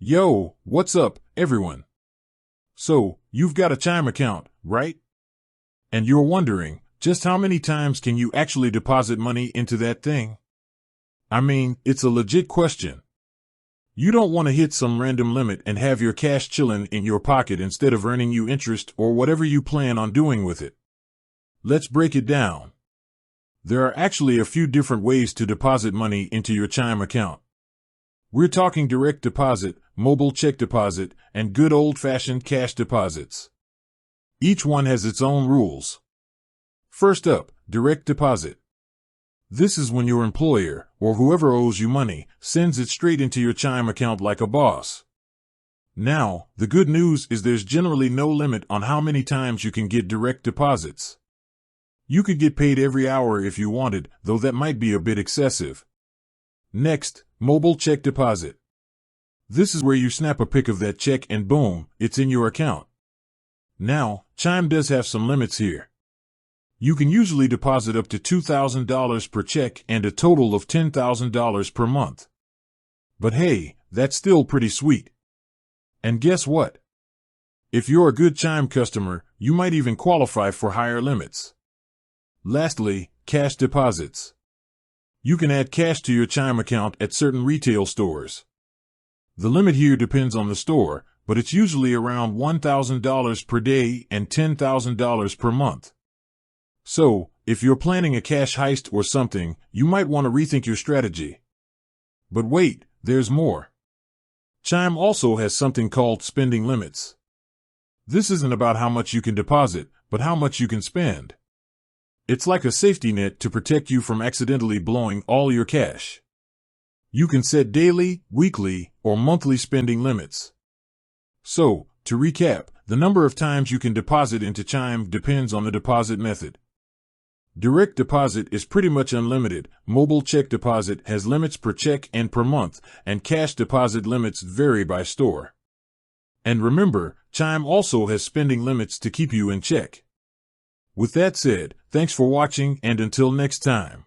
Yo, what's up, everyone? So, you've got a Chime account, right? And you're wondering, just how many times can you actually deposit money into that thing? I mean, it's a legit question. You don't want to hit some random limit and have your cash chilling in your pocket instead of earning you interest or whatever you plan on doing with it. Let's break it down. There are actually a few different ways to deposit money into your Chime account. We're talking direct deposit, mobile check deposit, and good old-fashioned cash deposits. Each one has its own rules. First up, direct deposit. This is when your employer, or whoever owes you money, sends it straight into your Chime account like a boss. Now, the good news is there's generally no limit on how many times you can get direct deposits. You could get paid every hour if you wanted, though that might be a bit excessive. Next, mobile check deposit. This is where you snap a pic of that check and boom, it's in your account. Now, Chime does have some limits here. You can usually deposit up to $2,000 per check and a total of $10,000 per month. But hey, that's still pretty sweet. And guess what? If you're a good Chime customer, you might even qualify for higher limits. Lastly, cash deposits. You can add cash to your Chime account at certain retail stores. The limit here depends on the store, but it's usually around $1,000 per day and $10,000 per month. So, if you're planning a cash heist or something, you might want to rethink your strategy. But wait, there's more. Chime also has something called spending limits. This isn't about how much you can deposit, but how much you can spend. It's like a safety net to protect you from accidentally blowing all your cash. You can set daily, weekly, or monthly spending limits. So, to recap, the number of times you can deposit into Chime depends on the deposit method. Direct deposit is pretty much unlimited, mobile check deposit has limits per check and per month, and cash deposit limits vary by store. And remember, Chime also has spending limits to keep you in check. With that said, thanks for watching and until next time.